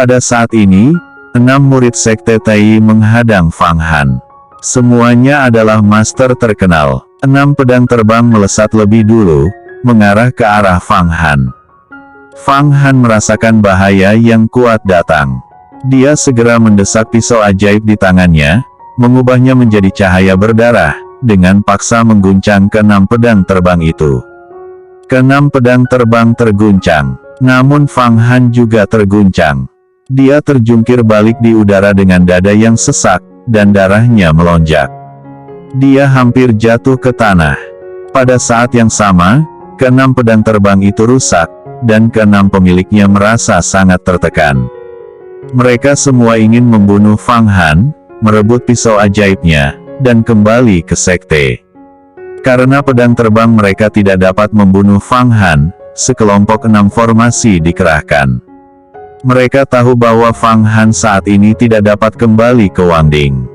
Pada saat ini, 6 murid Sekte Tai menghadang Fang Han. Semuanya adalah master terkenal. 6 pedang terbang melesat lebih dulu, mengarah ke arah Fang Han. Fang Han merasakan bahaya yang kuat datang. Dia segera mendesak pisau ajaib di tangannya, mengubahnya menjadi cahaya berdarah, dengan paksa mengguncang ke-6 pedang terbang itu. Ke-6 pedang terbang terguncang, namun Fang Han juga terguncang. Dia terjungkir balik di udara dengan dada yang sesak, dan darahnya melonjak. Dia hampir jatuh ke tanah. Pada saat yang sama, ke-6 pedang terbang itu rusak, dan ke-6 pemiliknya merasa sangat tertekan. Mereka semua ingin membunuh Fang Han, merebut pisau ajaibnya, dan kembali ke sekte. Karena pedang terbang mereka tidak dapat membunuh Fang Han, sekelompok 6 formasi dikerahkan. Mereka tahu bahwa Fang Han saat ini tidak dapat kembali ke Wangding.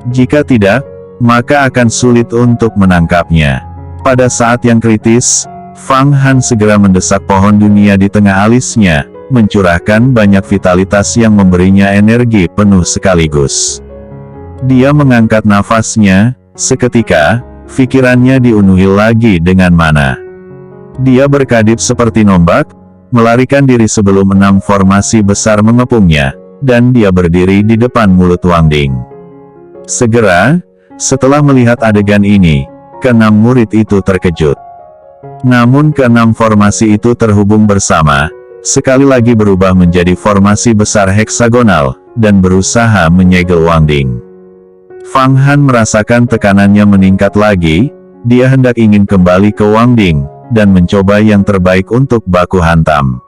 Jika tidak, maka akan sulit untuk menangkapnya. Pada saat yang kritis, Fang Han segera mendesak pohon dunia di tengah alisnya, mencurahkan banyak vitalitas yang memberinya energi penuh sekaligus. Dia mengangkat nafasnya, seketika, pikirannya diunuhi lagi dengan mana. Dia berkedip seperti nombak, melarikan diri sebelum 6 formasi besar mengepungnya, dan dia berdiri di depan mulut Wangding. Segera, setelah melihat adegan ini, ke-6 murid itu terkejut. Namun ke-6 formasi itu terhubung bersama, sekali lagi berubah menjadi formasi besar heksagonal, dan berusaha menyegel Wangding. Fang Han merasakan tekanannya meningkat lagi, dia hendak ingin kembali ke Wangding, dan mencoba yang terbaik untuk baku hantam.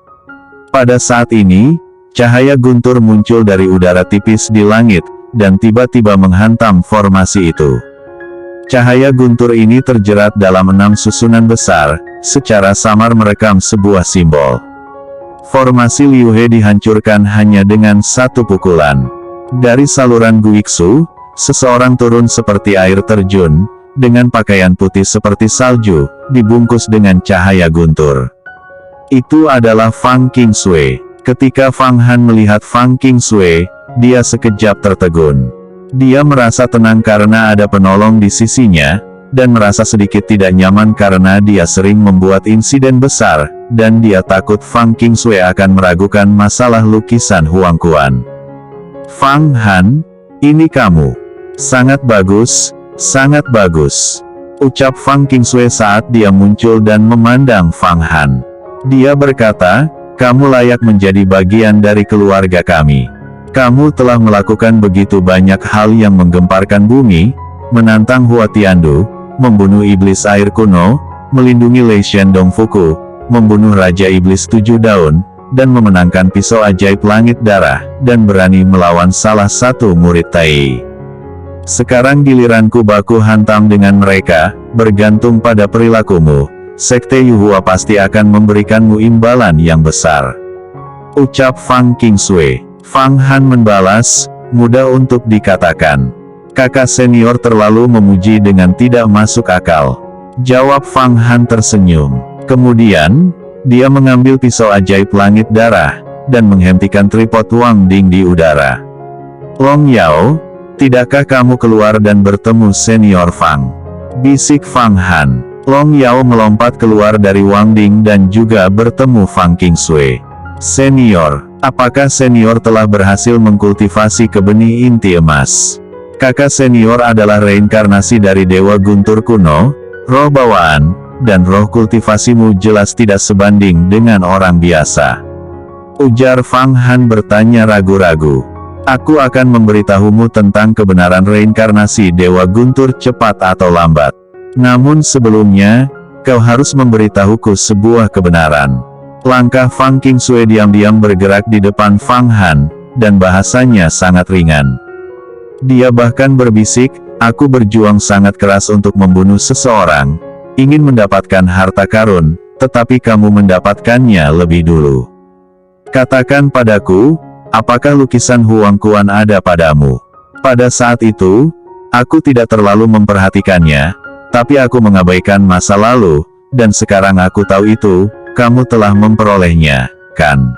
Pada saat ini, cahaya guntur muncul dari udara tipis di langit, dan tiba-tiba menghantam formasi itu. Cahaya guntur ini terjerat dalam 6 susunan besar, secara samar merekam sebuah simbol. Formasi Liu He dihancurkan hanya dengan 1 pukulan. Dari saluran Guiksu, seseorang turun seperti air terjun, dengan pakaian putih seperti salju, dibungkus dengan cahaya guntur. Itu adalah Fang Qingsui. Ketika Fang Han melihat Fang Qingsui, dia sekejap tertegun. Dia merasa tenang karena ada penolong di sisinya, dan merasa sedikit tidak nyaman karena dia sering membuat insiden besar, dan dia takut Fang Qingsui akan meragukan masalah lukisan Huang Quan. Fang Han, ini kamu. Sangat bagus. Sangat bagus, ucap Fang Qingsui saat dia muncul dan memandang Fang Han. Dia berkata, kamu layak menjadi bagian dari keluarga kami. Kamu telah melakukan begitu banyak hal yang menggemparkan bumi, menantang Hua Tiandu, membunuh iblis air kuno, melindungi Lei Shen Dongfuku, membunuh Raja Iblis 7 Daun, dan memenangkan pisau ajaib langit darah, dan berani melawan salah satu murid Tai. Sekarang giliranku baku hantam dengan mereka, bergantung pada perilakumu. Sekte Yuhua pasti akan memberikanmu imbalan yang besar. Ucap Fang Qingsui. Fang Han membalas, mudah untuk dikatakan. Kakak senior terlalu memuji dengan tidak masuk akal. Jawab Fang Han tersenyum. Kemudian, dia mengambil pisau ajaib langit darah, dan menghentikan tripod Wangding di udara. Long Yao, tidakkah kamu keluar dan bertemu senior Fang? Bisik Fang Han. Long Yao melompat keluar dari Wangding dan juga bertemu Fang Qingsui. Senior, apakah senior telah berhasil mengkultivasi ke benih inti emas? Kakak senior adalah reinkarnasi dari Dewa Guntur kuno, roh bawaan, dan roh kultivasimu jelas tidak sebanding dengan orang biasa. Ujar Fang Han bertanya ragu-ragu. Aku akan memberitahumu tentang kebenaran reinkarnasi Dewa Guntur cepat atau lambat. Namun sebelumnya, kau harus memberitahuku sebuah kebenaran. Langkah Fang Qingsui diam-diam bergerak di depan Fang Han, dan bahasanya sangat ringan. Dia bahkan berbisik, aku berjuang sangat keras untuk membunuh seseorang, ingin mendapatkan harta karun, tetapi kamu mendapatkannya lebih dulu. Katakan padaku, apakah lukisan Huang Quan ada padamu? Pada saat itu, aku tidak terlalu memperhatikannya, tapi aku mengabaikan masa lalu, dan sekarang aku tahu itu, kamu telah memperolehnya, kan?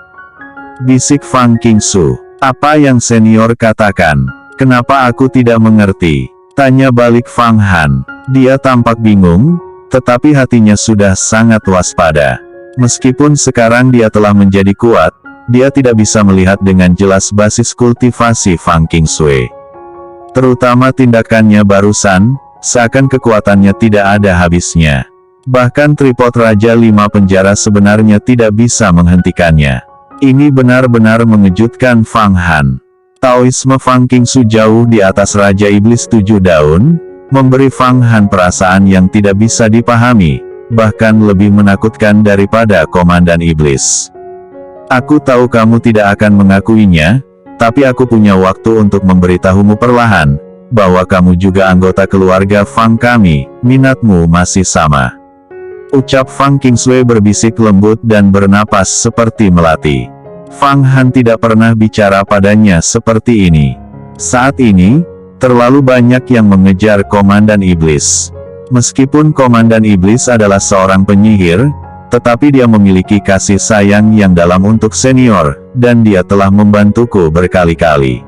Bisik Fang Qingsu. Apa yang senior katakan? Kenapa aku tidak mengerti? Tanya balik Fang Han. Dia tampak bingung, tetapi hatinya sudah sangat waspada. Meskipun sekarang dia telah menjadi kuat, dia tidak bisa melihat dengan jelas basis kultivasi Fang Qingsui. Terutama tindakannya barusan, seakan kekuatannya tidak ada habisnya. Bahkan tripod Raja 5 Penjara sebenarnya tidak bisa menghentikannya. Ini benar-benar mengejutkan Fang Han. Taoisme Fang Qingsu jauh di atas Raja Iblis 7 Daun, memberi Fang Han perasaan yang tidak bisa dipahami, bahkan lebih menakutkan daripada Komandan Iblis. Aku tahu kamu tidak akan mengakuinya, tapi aku punya waktu untuk memberitahumu perlahan, bahwa kamu juga anggota keluarga Fang kami, minatmu masih sama. Ucap Fang Qingsui berbisik lembut dan bernapas seperti melati. Fang Han tidak pernah bicara padanya seperti ini. Saat ini, terlalu banyak yang mengejar Komandan Iblis. Meskipun Komandan Iblis adalah seorang penyihir, tetapi dia memiliki kasih sayang yang dalam untuk senior, dan dia telah membantuku berkali-kali.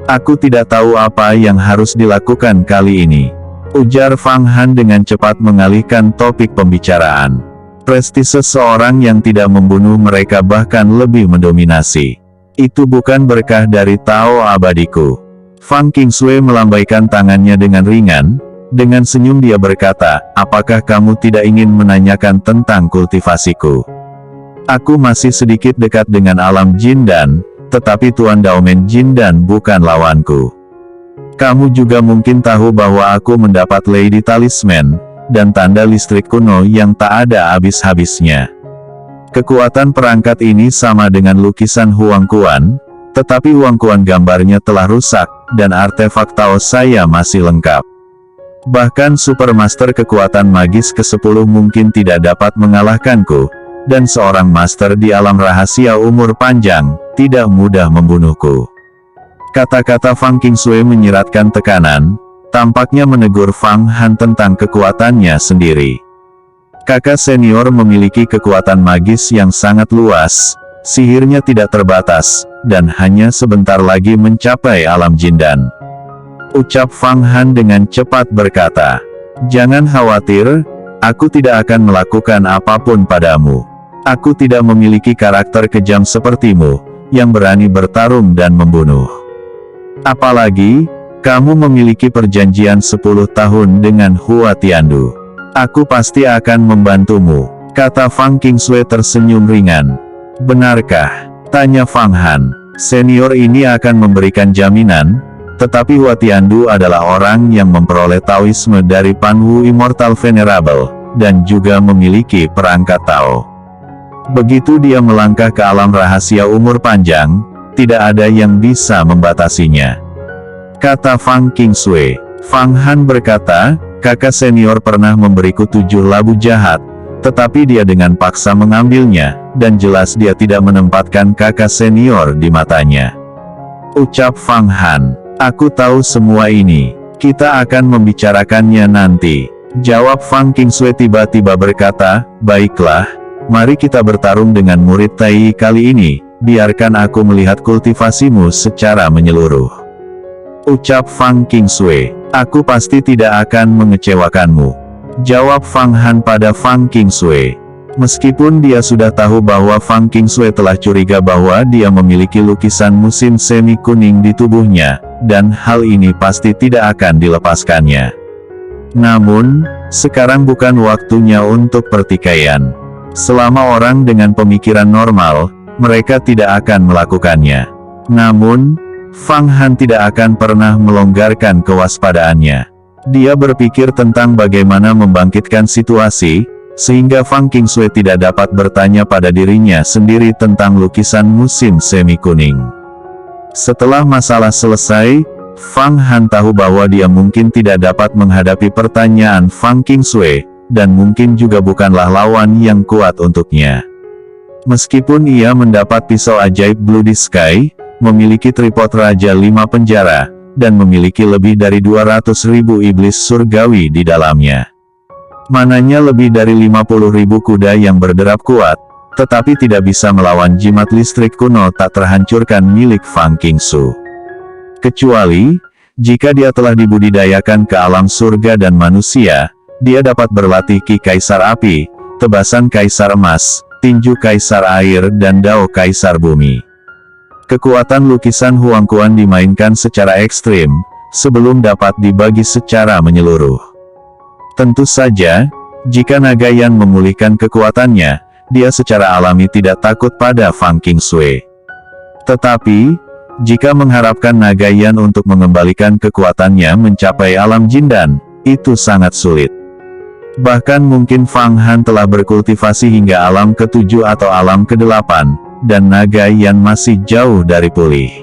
Aku tidak tahu apa yang harus dilakukan kali ini, ujar Fang Han dengan cepat mengalihkan topik pembicaraan. Prestise seorang yang tidak membunuh mereka bahkan lebih mendominasi. Itu bukan berkah dari Tao abadiku. Fang Qingsui melambaikan tangannya dengan ringan. Dengan senyum dia berkata, apakah kamu tidak ingin menanyakan tentang kultivasiku? Aku masih sedikit dekat dengan alam Jindan, tetapi Tuan Daomen Jindan bukan lawanku. Kamu juga mungkin tahu bahwa aku mendapat Lady Talisman, dan tanda listrik kuno yang tak ada habis-habisnya. Kekuatan perangkat ini sama dengan lukisan Huang Kuan, tetapi Huang Kuan gambarnya telah rusak, dan artefak Tao saya masih lengkap. Bahkan Supermaster kekuatan magis ke-10 mungkin tidak dapat mengalahkanku, dan seorang master di alam rahasia umur panjang, tidak mudah membunuhku. Kata-kata Fang Qingsui menyiratkan tekanan, tampaknya menegur Fang Han tentang kekuatannya sendiri. Kakak senior memiliki kekuatan magis yang sangat luas, sihirnya tidak terbatas, dan hanya sebentar lagi mencapai alam Jindan. Ucap Fang Han dengan cepat berkata, jangan khawatir, aku tidak akan melakukan apapun padamu. Aku tidak memiliki karakter kejam sepertimu, yang berani bertarung dan membunuh. Apalagi, kamu memiliki perjanjian 10 tahun dengan Hua Tiandu. Aku pasti akan membantumu, kata Fang Qingsui tersenyum ringan. Benarkah? Tanya Fang Han. Senior ini akan memberikan jaminan, tetapi Hua Tiandu adalah orang yang memperoleh Taoisme dari Panwu Immortal Venerable, dan juga memiliki perangkat Tao. Begitu dia melangkah ke alam rahasia umur panjang, tidak ada yang bisa membatasinya, kata Fang Qingsui. Fang Han berkata, kakak senior pernah memberiku 7 labu jahat, tetapi dia dengan paksa mengambilnya, dan jelas dia tidak menempatkan kakak senior di matanya. Ucap Fang Han. Aku tahu semua ini. Kita akan membicarakannya nanti, jawab Fang Qingsui tiba-tiba berkata, baiklah, mari kita bertarung dengan murid Tai kali ini, biarkan aku melihat kultivasimu secara menyeluruh. Ucap Fang Qingsui. Aku pasti tidak akan mengecewakanmu, jawab Fang Han pada Fang Qingsui. Meskipun dia sudah tahu bahwa Fang Qingsui telah curiga bahwa dia memiliki lukisan musim semi kuning di tubuhnya, dan hal ini pasti tidak akan dilepaskannya. Namun, sekarang bukan waktunya untuk pertikaian. Selama orang dengan pemikiran normal, mereka tidak akan melakukannya. Namun, Fang Han tidak akan pernah melonggarkan kewaspadaannya. Dia berpikir tentang bagaimana membangkitkan situasi, sehingga Fang Qingsui tidak dapat bertanya pada dirinya sendiri tentang lukisan musim semi kuning. Setelah masalah selesai, Fang Han tahu bahwa dia mungkin tidak dapat menghadapi pertanyaan Fang Qingsui, dan mungkin juga bukanlah lawan yang kuat untuknya. Meskipun ia mendapat pisau ajaib Bloody Sky, memiliki tripod Raja 5 Penjara, dan memiliki lebih dari 200.000 iblis surgawi di dalamnya. Mananya lebih dari 50.000 kuda yang berderap kuat, tetapi tidak bisa melawan jimat listrik kuno tak terhancurkan milik Fang Qingsu. Kecuali, jika dia telah dibudidayakan ke alam surga dan manusia, dia dapat berlatih Ki Kaisar Api, Tebasan Kaisar Emas, Tinju Kaisar Air dan Dao Kaisar Bumi. Kekuatan lukisan Huangquan dimainkan secara ekstrim, sebelum dapat dibagi secara menyeluruh. Tentu saja, jika Nagayan memulihkan kekuatannya, dia secara alami tidak takut pada Fang Qingsu. Tetapi, jika mengharapkan Nagayan untuk mengembalikan kekuatannya mencapai alam Jindan, itu sangat sulit. Bahkan mungkin Fang Han telah berkultivasi hingga alam ke-7 atau alam ke-8, dan Nagayan masih jauh dari pulih.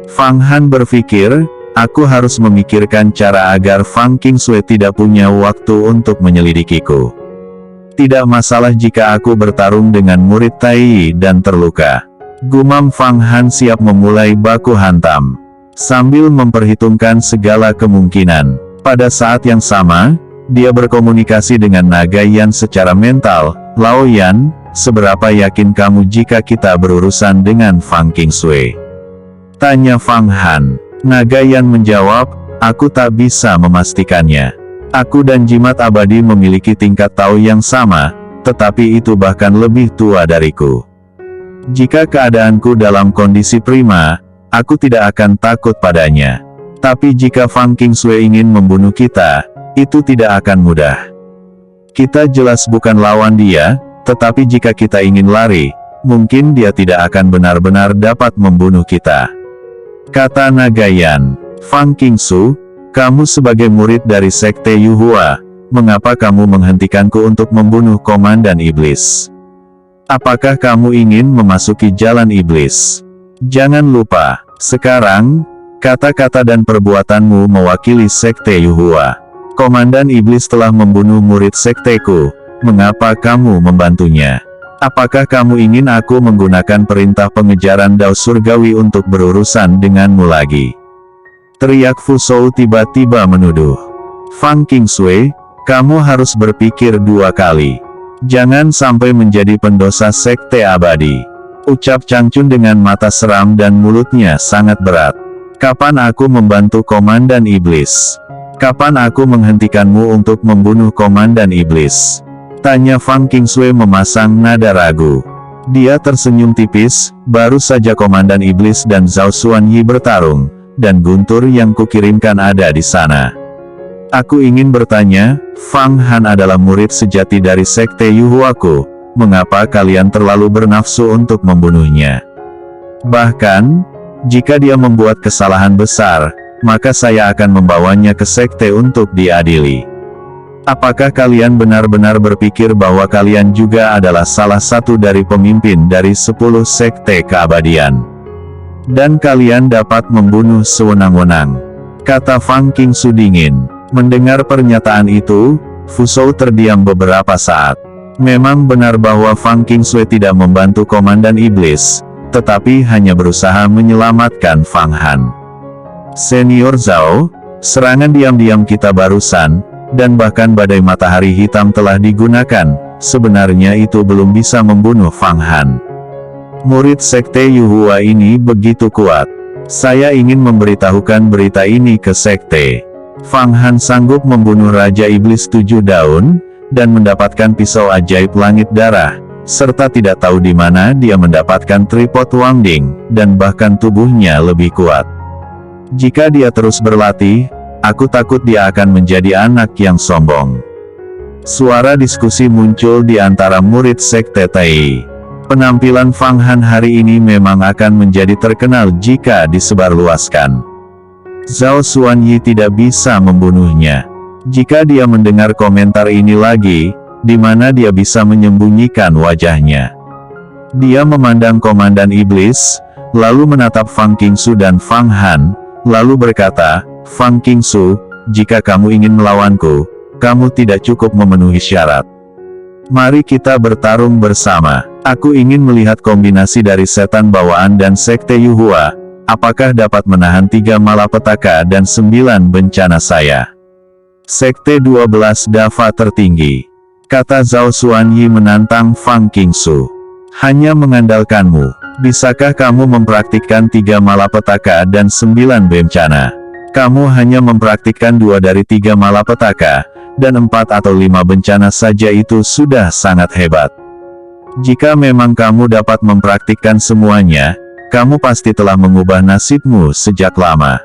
Fang Han berpikir, aku harus memikirkan cara agar Fang Qingsu tidak punya waktu untuk menyelidikiku. Tidak masalah jika aku bertarung dengan murid Tai dan terluka. Gumam Fang Han siap memulai baku hantam. Sambil memperhitungkan segala kemungkinan. Pada saat yang sama, dia berkomunikasi dengan Nagayan secara mental. Lao Yan, seberapa yakin kamu jika kita berurusan dengan Fang Qingsu? Tanya Fang Han. Nagayan menjawab, aku tak bisa memastikannya. Aku dan jimat abadi memiliki tingkat tahu yang sama, tetapi itu bahkan lebih tua dariku. Jika keadaanku dalam kondisi prima, aku tidak akan takut padanya. Tapi jika Fang Qingsu ingin membunuh kita, itu tidak akan mudah. Kita jelas bukan lawan dia, tetapi jika kita ingin lari, mungkin dia tidak akan benar-benar dapat membunuh kita. Kata Nagayan. Fang Qingsu, kamu sebagai murid dari Sekte Yuhua, mengapa kamu menghentikanku untuk membunuh Komandan Iblis? Apakah kamu ingin memasuki jalan iblis? Jangan lupa, sekarang, kata-kata dan perbuatanmu mewakili Sekte Yuhua. Komandan Iblis telah membunuh murid sekteku, mengapa kamu membantunya? Apakah kamu ingin aku menggunakan perintah pengejaran Dao Surgawi untuk berurusan denganmu lagi? Teriak Fu Shou tiba-tiba menuduh. Fang Qingsu, kamu harus berpikir dua kali. Jangan sampai menjadi pendosa Sekte Abadi. Ucap Changchun dengan mata seram dan mulutnya sangat berat. Kapan aku membantu Komandan Iblis? Kapan aku menghentikanmu untuk membunuh Komandan Iblis? Tanya Fang Qingsu memasang nada ragu. Dia tersenyum tipis, baru saja Komandan Iblis dan Zhao Xuanyi bertarung, dan guntur yang kukirimkan ada di sana. Aku ingin bertanya, Fang Han adalah murid sejati dari Sekte Yuhuaku, mengapa kalian terlalu bernafsu untuk membunuhnya? Bahkan, jika dia membuat kesalahan besar, maka saya akan membawanya ke Sekte untuk diadili. Apakah kalian benar-benar berpikir bahwa kalian juga adalah salah satu dari pemimpin dari 10 Sekte Keabadian? Dan kalian dapat membunuh sewenang-wenang? Kata Fang Qingsu dingin. Mendengar pernyataan itu, Fu Shou terdiam beberapa saat. Memang benar bahwa Fang Qingsu tidak membantu Komandan Iblis, tetapi hanya berusaha menyelamatkan Fang Han. Senior Zhao, serangan diam-diam kita barusan, dan bahkan badai matahari hitam telah digunakan, sebenarnya itu belum bisa membunuh Fang Han. Murid Sekte Yuhua ini begitu kuat. Saya ingin memberitahukan berita ini ke Sekte. Fang Han sanggup membunuh Raja Iblis 7 daun, dan mendapatkan pisau ajaib langit darah, serta tidak tahu di mana dia mendapatkan tripod Wangding, dan bahkan tubuhnya lebih kuat. Jika dia terus berlatih, aku takut dia akan menjadi anak yang sombong. Suara diskusi muncul di antara murid Sekte Tai. Penampilan Fang Han hari ini memang akan menjadi terkenal jika disebarluaskan. Zhao Xuanyi tidak bisa membunuhnya. Jika dia mendengar komentar ini lagi, di mana dia bisa menyembunyikan wajahnya? Dia memandang Komandan Iblis, lalu menatap Fang Qingsu dan Fang Han, lalu berkata, Fang Qingsu, jika kamu ingin melawanku, kamu tidak cukup memenuhi syarat. Mari kita bertarung bersama. Aku ingin melihat kombinasi dari setan bawaan dan Sekte Yuhua. Apakah dapat menahan 3 malapetaka dan 9 bencana saya? Sekte 12 Dava tertinggi. Kata Zhao Xuanyi menantang Fang Qingsu. Hanya mengandalkanmu. Bisakah kamu mempraktikkan 3 malapetaka dan 9 bencana? Kamu hanya mempraktikkan 2 dari 3 malapetaka, dan 4 atau 5 bencana saja itu sudah sangat hebat. Jika memang kamu dapat mempraktikkan semuanya, kamu pasti telah mengubah nasibmu sejak lama.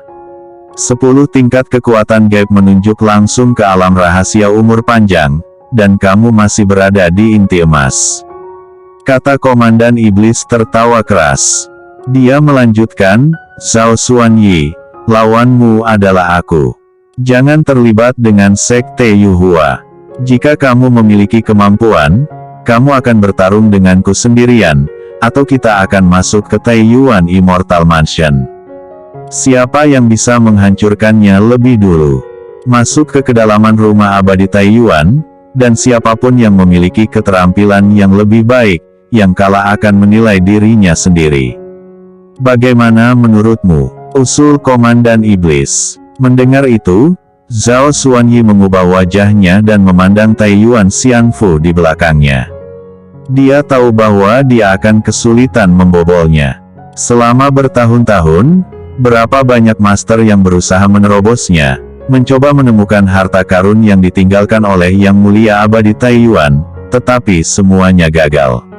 10 tingkat kekuatan gaib menunjuk langsung ke alam rahasia umur panjang, dan kamu masih berada di inti emas. Kata Komandan Iblis tertawa keras. Dia melanjutkan, Zhao Xuanyi, lawanmu adalah aku. Jangan terlibat dengan sekte Yuhua. Jika kamu memiliki kemampuan, kamu akan bertarung denganku sendirian, atau kita akan masuk ke Taiyuan Immortal Mansion. Siapa yang bisa menghancurkannya lebih dulu? Masuk ke kedalaman rumah abadi Taiyuan, dan siapapun yang memiliki keterampilan yang lebih baik, yang kalah akan menilai dirinya sendiri. Bagaimana menurutmu? Usul Komandan Iblis. Mendengar itu, Zhao Xuanyi mengubah wajahnya dan memandang Taiyuan Xianfu di belakangnya. Dia tahu bahwa dia akan kesulitan membobolnya. Selama bertahun-tahun, berapa banyak master yang berusaha menerobosnya, mencoba menemukan harta karun yang ditinggalkan oleh Yang Mulia Abadi Taiyuan, tetapi semuanya gagal.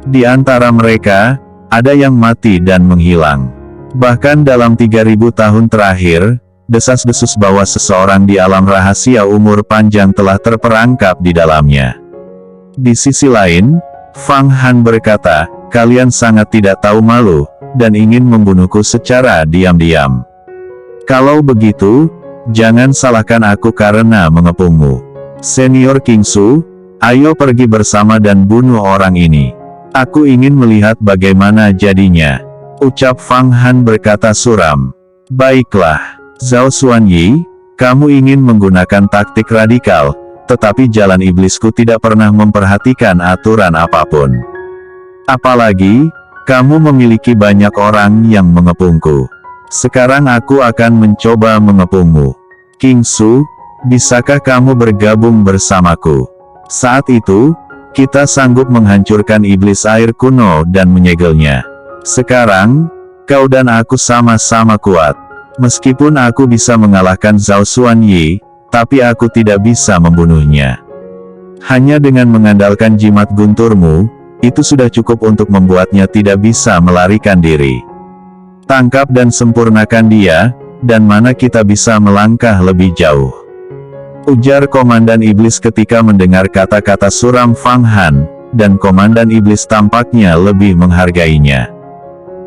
Di antara mereka, ada yang mati dan menghilang. Bahkan dalam 3000 tahun terakhir, desas-desus bahwa seseorang di alam rahasia umur panjang telah terperangkap di dalamnya. Di sisi lain, Fang Han berkata, kalian sangat tidak tahu malu, dan ingin membunuhku secara diam-diam. Kalau begitu, jangan salahkan aku karena mengepungmu. Senior King Su, ayo pergi bersama dan bunuh orang ini. Aku ingin melihat bagaimana jadinya. Ucap Fang Han berkata suram. Baiklah, Zhao Xuanyi, kamu ingin menggunakan taktik radikal, tetapi jalan iblisku tidak pernah memperhatikan aturan apapun. Apalagi, kamu memiliki banyak orang yang mengepungku. Sekarang aku akan mencoba mengepungmu. King Su, bisakah kamu bergabung bersamaku? Saat itu, kita sanggup menghancurkan iblis air kuno dan menyegelnya. Sekarang, kau dan aku sama-sama kuat. Meskipun aku bisa mengalahkan Zhao Xuanyi, tapi aku tidak bisa membunuhnya. Hanya dengan mengandalkan jimat gunturmu, itu sudah cukup untuk membuatnya tidak bisa melarikan diri. Tangkap dan sempurnakan dia, dan mana kita bisa melangkah lebih jauh. Ujar Komandan Iblis ketika mendengar kata-kata suram Fang Han, dan Komandan Iblis tampaknya lebih menghargainya.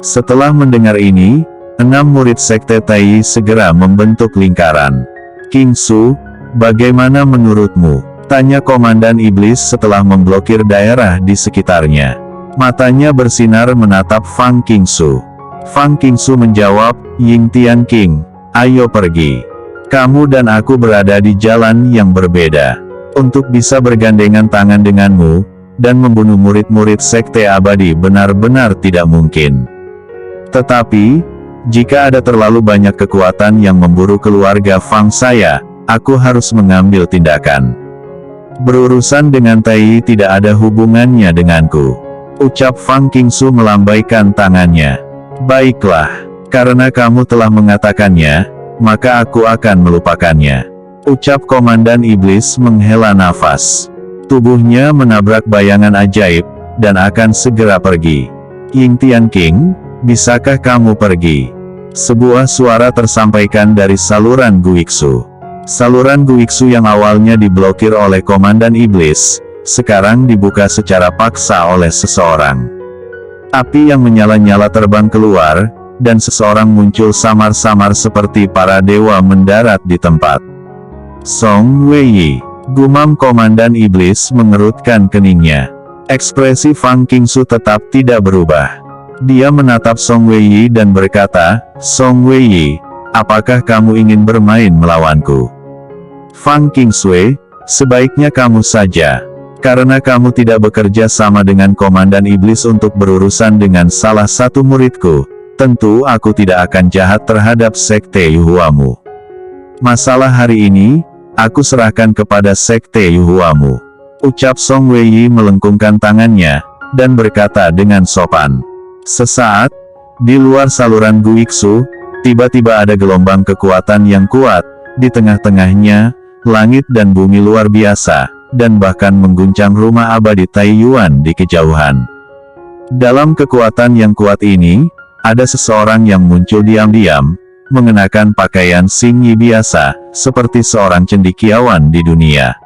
Setelah mendengar ini, 6 murid Sekte Tai segera membentuk lingkaran. King Su, bagaimana menurutmu? Tanya Komandan Iblis setelah memblokir daerah di sekitarnya. Matanya bersinar menatap Fang King Su. Fang King Su menjawab, Ying Tian King, ayo pergi. Kamu dan aku berada di jalan yang berbeda. Untuk bisa bergandengan tangan denganmu, dan membunuh murid-murid Sekte Abadi benar-benar tidak mungkin. Tetapi, jika ada terlalu banyak kekuatan yang memburu keluarga Fang saya, aku harus mengambil tindakan. Berurusan dengan Tai tidak ada hubungannya denganku. Ucap Fang King Su melambaikan tangannya. Baiklah, karena kamu telah mengatakannya, maka aku akan melupakannya. Ucap Komandan Iblis menghela nafas. Tubuhnya menabrak bayangan ajaib, dan akan segera pergi. Ying Tian King, bisakah kamu pergi? Sebuah suara tersampaikan dari saluran Guiksu. Saluran Guiksu yang awalnya diblokir oleh Komandan Iblis, sekarang dibuka secara paksa oleh seseorang. Api yang menyala-nyala terbang keluar, dan seseorang muncul samar-samar seperti para dewa mendarat di tempat. Song Weiyi, gumam Komandan Iblis mengerutkan keningnya. Ekspresi Fang King Su tetap tidak berubah. Dia menatap Song Weiyi dan berkata, Song Weiyi, apakah kamu ingin bermain melawanku? Fang King Sui, sebaiknya kamu saja. Karena kamu tidak bekerja sama dengan Komandan Iblis untuk berurusan dengan salah satu muridku, tentu aku tidak akan jahat terhadap Sekte Yuhuamu. Masalah hari ini, aku serahkan kepada Sekte Yuhuamu. Ucap Song Weiyi melengkungkan tangannya, dan berkata dengan sopan. Sesaat, di luar saluran Guiksu, tiba-tiba ada gelombang kekuatan yang kuat, di tengah-tengahnya, langit dan bumi luar biasa, dan bahkan mengguncang rumah abadi Taiyuan di kejauhan. Dalam kekuatan yang kuat ini, ada seseorang yang muncul diam-diam, mengenakan pakaian Xingyi biasa, seperti seorang cendekiawan di dunia.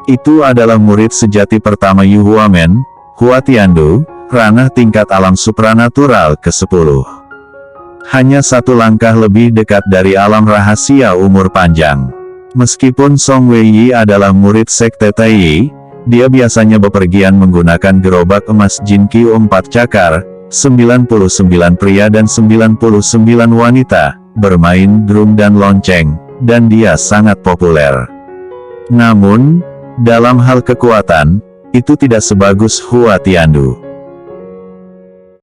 Itu adalah murid sejati pertama Yu Huamen, Hua Tiandu, ranah tingkat alam supranatural ke-10. Hanya satu langkah lebih dekat dari alam rahasia umur panjang. Meskipun Song Weiyi adalah murid Sekte Taiyi, dia biasanya bepergian menggunakan gerobak emas Jinkyu 4 cakar, 99 pria dan 99 wanita, bermain drum dan lonceng, dan dia sangat populer. Namun, dalam hal kekuatan, itu tidak sebagus Hua Tiandu.